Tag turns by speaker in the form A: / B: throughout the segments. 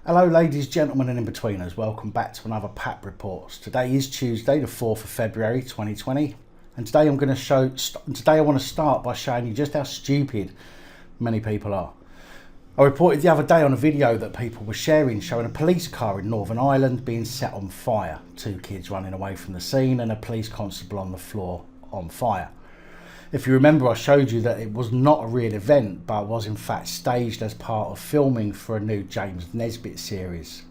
A: Hello ladies, gentlemen and in-betweeners, welcome back to another PAP Reports. Today is Tuesday the 4th of February 2020 and today I want to start by showing you just how stupid many people are. I reported the other day on a video that people were sharing showing a police car in Northern Ireland being set on fire, 2 kids running away from the scene and a police constable on the floor on fire. If you remember, I showed you that it was not a real event, but was in fact staged as part of filming for a new James Nesbitt series.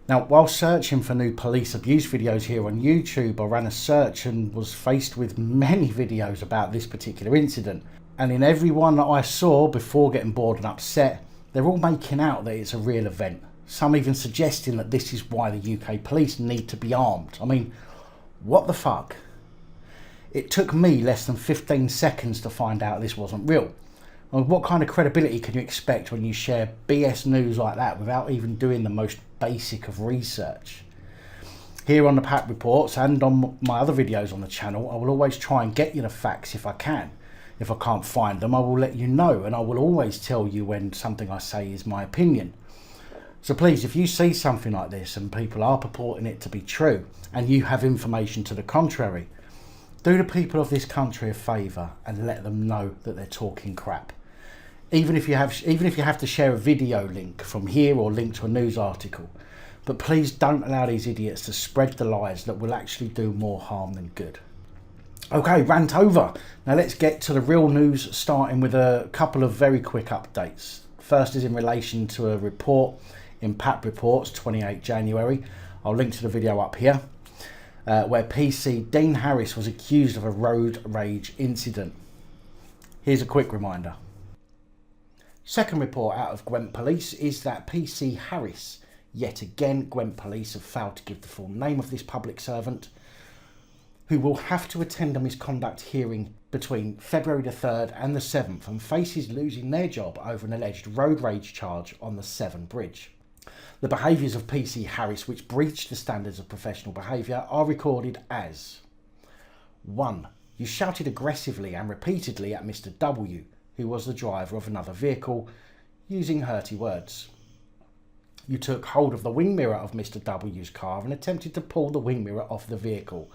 A: Now, while searching for new police abuse videos here on YouTube, I ran a search and was faced with many videos about this particular incident. And in every one that I saw, before getting bored and upset, they're all making out that it's a real event. Some even suggesting that this is why the UK police need to be armed. I mean, what the fuck? It took me less than 15 seconds to find out this wasn't real. I mean, what kind of credibility can you expect when you share BS news like that without even doing the most basic of research? Here on the PAP Reports and on my other videos on the channel, I will always try and get you the facts if I can. If I can't find them, I will let you know, and I will always tell you when something I say is my opinion. So please, if you see something like this and people are purporting it to be true and you have information to the contrary, do the people of this country a favour and let them know that they're talking crap. Even if you have to share a video link from here or link to a news article. But please don't allow these idiots to spread the lies that will actually do more harm than good. Okay, rant over. Now let's get to the real news, starting with a couple of very quick updates. First is in relation to a report in PAP Reports, 28 January. I'll link to the video up here. Where PC Dean Harris was accused of a road rage incident. Here's a quick reminder. Second report out of Gwent Police is that PC Harris, yet again Gwent Police have failed to give the full name of this public servant, who will have to attend a misconduct hearing between February the 3rd and the 7th and faces losing their job over an alleged road rage charge on the Severn Bridge. The behaviours of PC Harris, which breached the standards of professional behaviour, are recorded as: 1. You shouted aggressively and repeatedly at Mr W, who was the driver of another vehicle, using hurty words. You took hold of the wing mirror of Mr W's car and attempted to pull the wing mirror off the vehicle.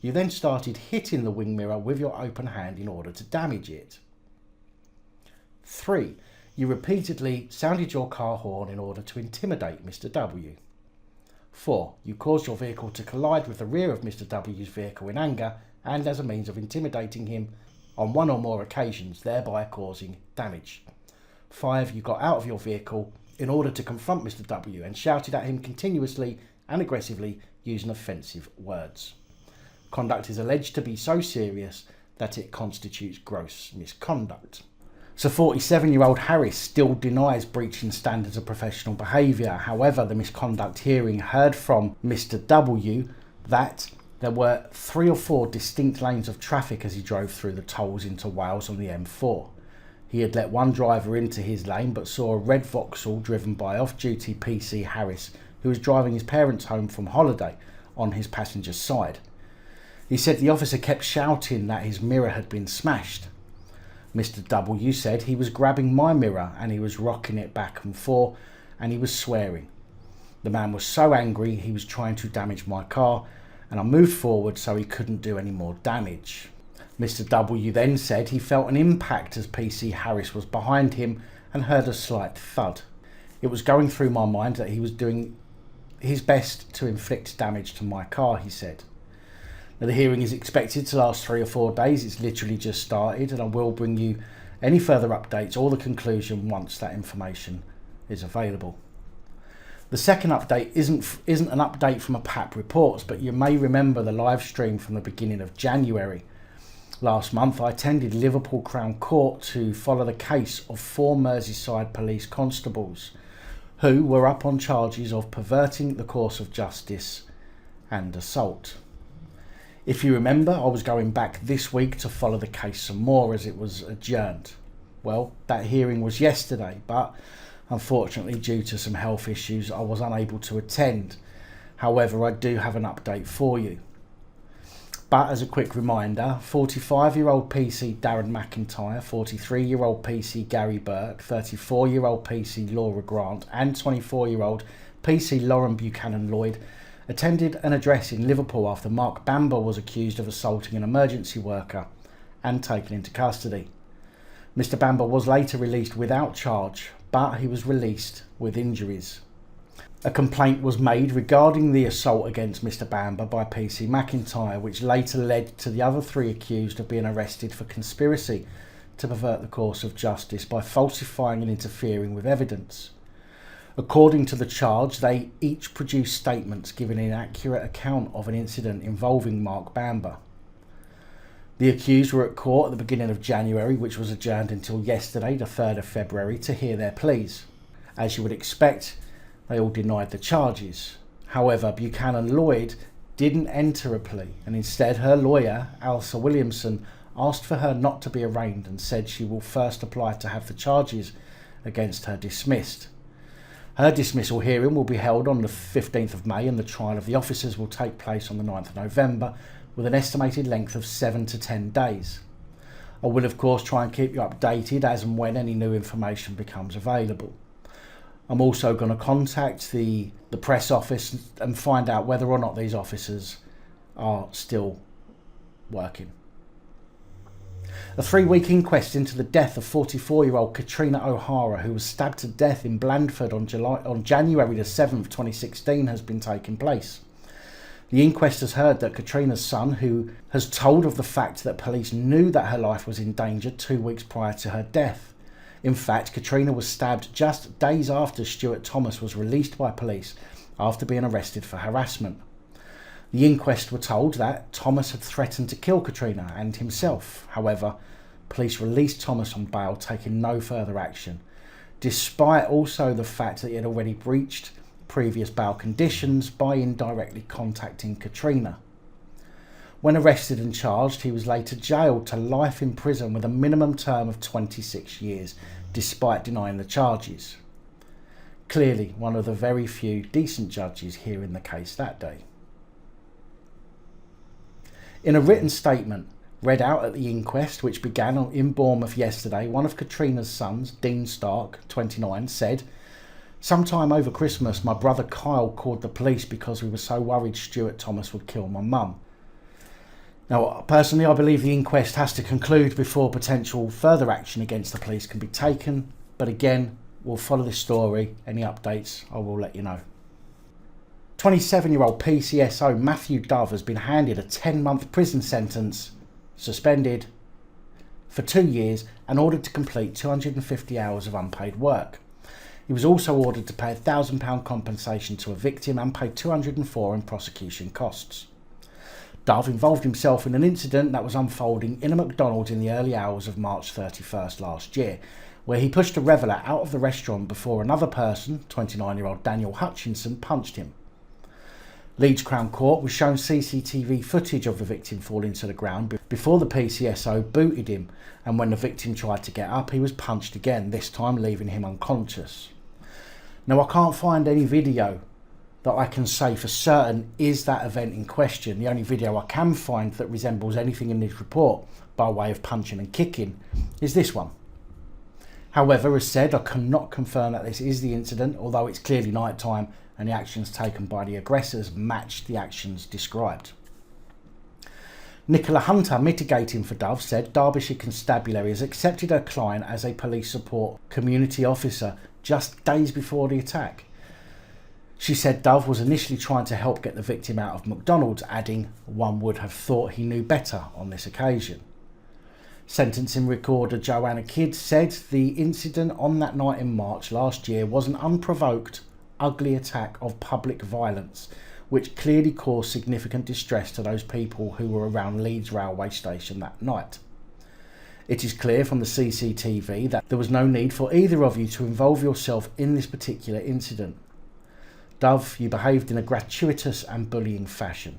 A: You then started hitting the wing mirror with your open hand in order to damage it. 3. You repeatedly sounded your car horn in order to intimidate Mr W. 4. You caused your vehicle to collide with the rear of Mr W's vehicle in anger and as a means of intimidating him on one or more occasions, thereby causing damage. 5. You got out of your vehicle in order to confront Mr W and shouted at him continuously and aggressively using offensive words. Conduct is alleged to be so serious that it constitutes gross misconduct. So 47-year-old Harris still denies breaching standards of professional behaviour. However, the misconduct hearing heard from Mr W that there were 3 or 4 distinct lanes of traffic as he drove through the tolls into Wales on the M4. He had let one driver into his lane but saw a red Vauxhall driven by off-duty PC Harris, who was driving his parents home from holiday, on his passenger side. He said the officer kept shouting that his mirror had been smashed. Mr W said he was grabbing my mirror and he was rocking it back and forth and he was swearing. The man was so angry he was trying to damage my car and I moved forward so he couldn't do any more damage. Mr W then said he felt an impact as PC Harris was behind him and heard a slight thud. It was going through my mind that he was doing his best to inflict damage to my car, he said. Now, the hearing is expected to last 3 or 4 days. It's literally just started and I will bring you any further updates or the conclusion once that information is available. The second update isn't an update from a PAP Reports, but you may remember the live stream from the beginning of January. Last month I attended Liverpool Crown Court to follow the case of 4 Merseyside police constables who were up on charges of perverting the course of justice and assault. If you remember, I was going back this week to follow the case some more as it was adjourned. Well, that hearing was yesterday, but unfortunately due to some health issues I was unable to attend. However, I do have an update for you. But as a quick reminder, 45-year-old PC Darren McIntyre, 43-year-old PC Garrie Burke, 34-year-old PC Laura Grant and 24-year-old PC Lauren Buchanan-Lloyd attended an address in Liverpool after Mark Bamber was accused of assaulting an emergency worker and taken into custody. Mr Bamber was later released without charge, but he was released with injuries. A complaint was made regarding the assault against Mr Bamber by PC McIntyre, which later led to the other three accused of being arrested for conspiracy to pervert the course of justice by falsifying and interfering with evidence. According to the charge, they each produced statements giving an inaccurate account of an incident involving Mark Bamber. The accused were at court at the beginning of January, which was adjourned until yesterday, the 3rd of February, to hear their pleas. As you would expect, they all denied the charges. However, Buchanan-Lloyd didn't enter a plea, and instead her lawyer, Ailsa Williamson, asked for her not to be arraigned and said she will first apply to have the charges against her dismissed. Her dismissal hearing will be held on the 15th of May and the trial of the officers will take place on the 9th of November with an estimated length of 7 to 10 days. I will of course try and keep you updated as and when any new information becomes available. I'm also going to contact the press office and find out whether or not these officers are still working. A 3-week inquest into the death of 44-year-old Katrina OHara, who was stabbed to death in Blandford on January the 7th, 2016, has been taking place. The inquest has heard that Katrina's son, who has told of the fact that police knew that her life was in danger 2 weeks prior to her death. In fact, Katrina was stabbed just days after Stuart Thomas was released by police after being arrested for harassment. The inquest were told that Thomas had threatened to kill Katrina and himself. However, police released Thomas on bail, taking no further action, despite also the fact that he had already breached previous bail conditions by indirectly contacting Katrina. When arrested and charged, he was later jailed to life in prison with a minimum term of 26 years, despite denying the charges. Clearly one of the very few decent judges hearing the case that day. In a written statement read out at the inquest, which began in Bournemouth yesterday, one of Katrina's sons, Dean Stark, 29, said, "Sometime over Christmas, my brother Kyle called the police because we were so worried Stuart Thomas would kill my mum." Now, personally, I believe the inquest has to conclude before potential further action against the police can be taken. But again, we'll follow this story. Any updates, I will let you know. 27-year-old PCSO Matthew Dove has been handed a 10-month prison sentence, suspended for 2 years and ordered to complete 250 hours of unpaid work. He was also ordered to pay £1,000 compensation to a victim and pay £204 in prosecution costs. Dove involved himself in an incident that was unfolding in a McDonald's in the early hours of March 31st last year, where he pushed a reveller out of the restaurant before another person, 29-year-old Daniel Hutchinson, punched him. Leeds Crown Court was shown CCTV footage of the victim falling to the ground before the PCSO booted him, and when the victim tried to get up, he was punched again, this time leaving him unconscious. Now, I can't find any video that I can say for certain is that event in question. The only video I can find that resembles anything in this report by way of punching and kicking is this one. However, as said, I cannot confirm that this is the incident, although it's clearly night time and the actions taken by the aggressors matched the actions described. Nicola Hunter, mitigating for Dove, said Derbyshire Constabulary has accepted her client as a police support community officer just days before the attack. She said Dove was initially trying to help get the victim out of McDonald's, adding, "One would have thought he knew better on this occasion." Sentencing recorder Joanna Kidd said the incident on that night in March last year was an unprovoked, ugly attack of public violence, which clearly caused significant distress to those people who were around Leeds railway station that night. It is clear from the CCTV that there was no need for either of you to involve yourself in this particular incident. Dove, you behaved in a gratuitous and bullying fashion.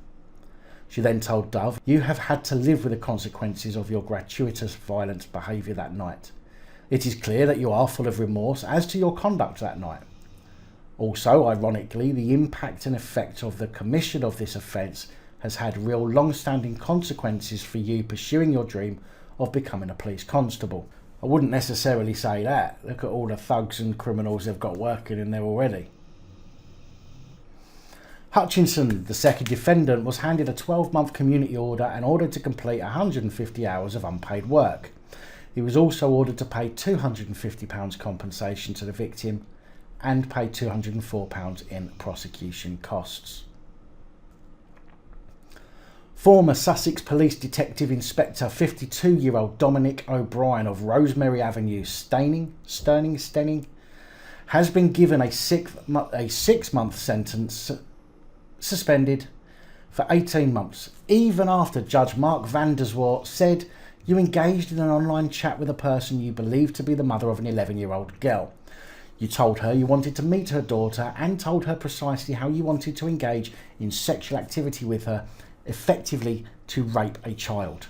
A: She then told Dove, "You have had to live with the consequences of your gratuitous violent behaviour that night. It is clear that you are full of remorse as to your conduct that night. Also, ironically, the impact and effect of the commission of this offence has had real long-standing consequences for you pursuing your dream of becoming a police constable. I wouldn't necessarily say that. Look at all the thugs and criminals they've got working in there already. Hutchinson, the second defendant, was handed a 12-month community order and ordered to complete 150 hours of unpaid work. He was also ordered to pay £250 compensation to the victim and pay £204 in prosecution costs. Former Sussex Police Detective Inspector 52-year-old Dominic OBrien of Rosemary Avenue, Steyning, has been given a 6-month sentence, suspended for 18 months, even after Judge Mark van der Zwart said you engaged in an online chat with a person you believed to be the mother of an 11-year-old girl. You told her you wanted to meet her daughter and told her precisely how you wanted to engage in sexual activity with her, effectively to rape a child.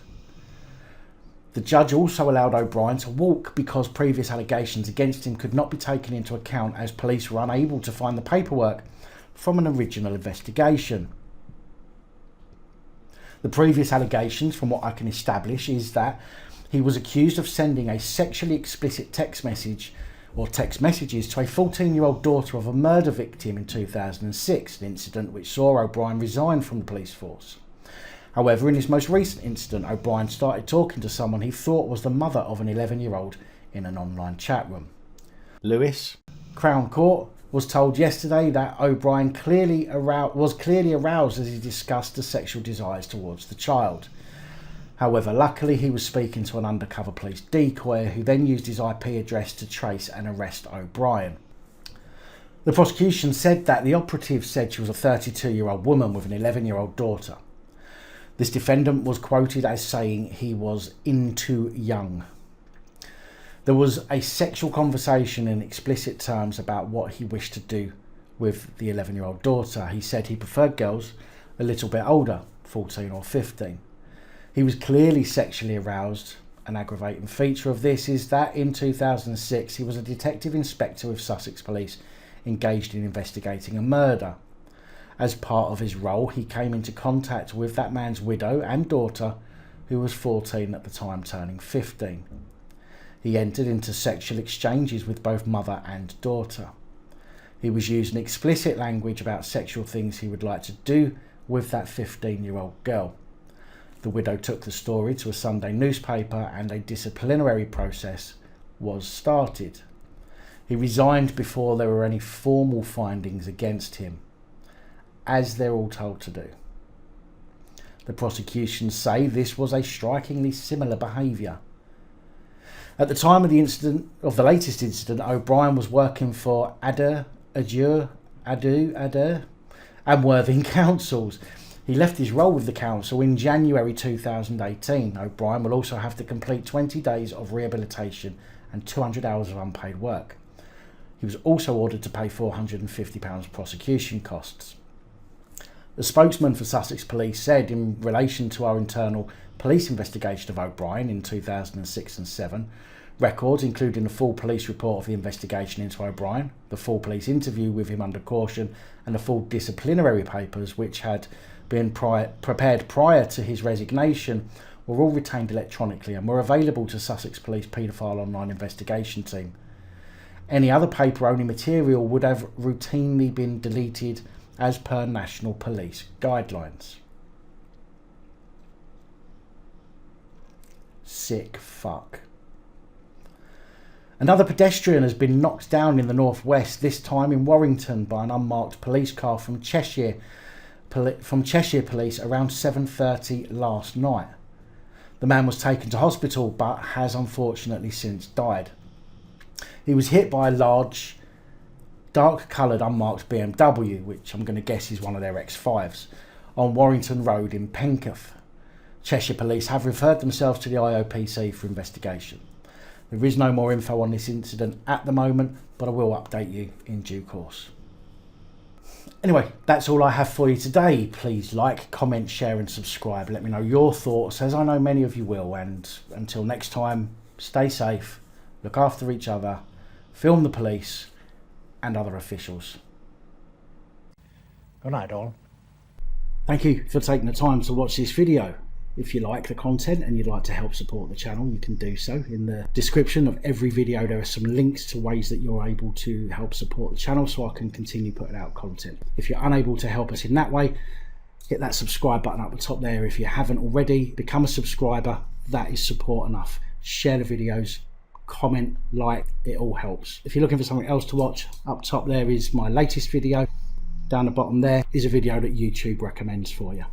A: The judge also allowed O'Brien to walk because previous allegations against him could not be taken into account as police were unable to find the paperwork from an original investigation. The previous allegations, from what I can establish, is that he was accused of sending a sexually explicit text message or text messages to a 14-year-old daughter of a murder victim in 2006, an incident which saw O'Brien resign from the police force. However, in his most recent incident, O'Brien started talking to someone he thought was the mother of an 11-year-old in an online chat room. Lewis, Crown Court, was told yesterday that O'Brien was clearly aroused as he discussed the sexual desires towards the child. However, luckily he was speaking to an undercover police decoy who then used his IP address to trace and arrest O'Brien. The prosecution said that the operative said she was a 32-year-old woman with an 11-year-old daughter. This defendant was quoted as saying he was in too young. There was a sexual conversation in explicit terms about what he wished to do with the 11-year-old daughter. He said he preferred girls a little bit older, 14 or 15. He was clearly sexually aroused. An aggravating feature of this is that in 2006 he was a detective inspector with Sussex Police engaged in investigating a murder. As part of his role, he came into contact with that man's widow and daughter, who was 14 at the time, turning 15. He entered into sexual exchanges with both mother and daughter. He was using explicit language about sexual things he would like to do with that 15-year-old girl. The widow took the story to a Sunday newspaper and a disciplinary process was started. He resigned before there were any formal findings against him, as they're all told to do. The prosecution say this was a strikingly similar behaviour. At the time of the latest incident, O'Brien was working for Adair and Worthing councils. He left his role with the council in January 2018. O'Brien will also have to complete 20 days of rehabilitation and 200 hours of unpaid work. He was also ordered to pay £450 prosecution costs. The spokesman for Sussex Police said, in relation to our internal police investigation of O'Brien in 2006 and 2007, records including the full police report of the investigation into O'Brien, the full police interview with him under caution, and the full disciplinary papers which had been prepared prior to his resignation were all retained electronically and were available to Sussex Police Paedophile Online Investigation Team. Any other paper-only material would have routinely been deleted as per National Police guidelines. Sick fuck. Another pedestrian has been knocked down in the northwest, this time in Warrington, by an unmarked police car from Cheshire Police around 7:30 last night. The man was taken to hospital but has unfortunately since died. He was hit by a large, dark-coloured unmarked BMW, which I'm going to guess is one of their X5s, on Warrington Road in Penketh. Cheshire Police have referred themselves to the IOPC for investigation. There is no more info on this incident at the moment, but I will update you in due course. Anyway, that's all I have for you today. Please like, comment, share and subscribe. Let me know your thoughts, as I know many of you will. And until next time, stay safe, look after each other, film the police and other officials. Good night, all. Thank you for taking the time to watch this video. If you like the content and you'd like to help support the channel, you can do so. In the description of every video there are some links to ways that you're able to help support the channel so I can continue putting out content. If you're unable to help us in that way, hit that subscribe button up the top there. If you haven't already, become a subscriber. That is support enough. Share the videos, comment, like, it all helps. If you're looking for something else to watch, up top there is my latest video. Down the bottom there is a video that YouTube recommends for you.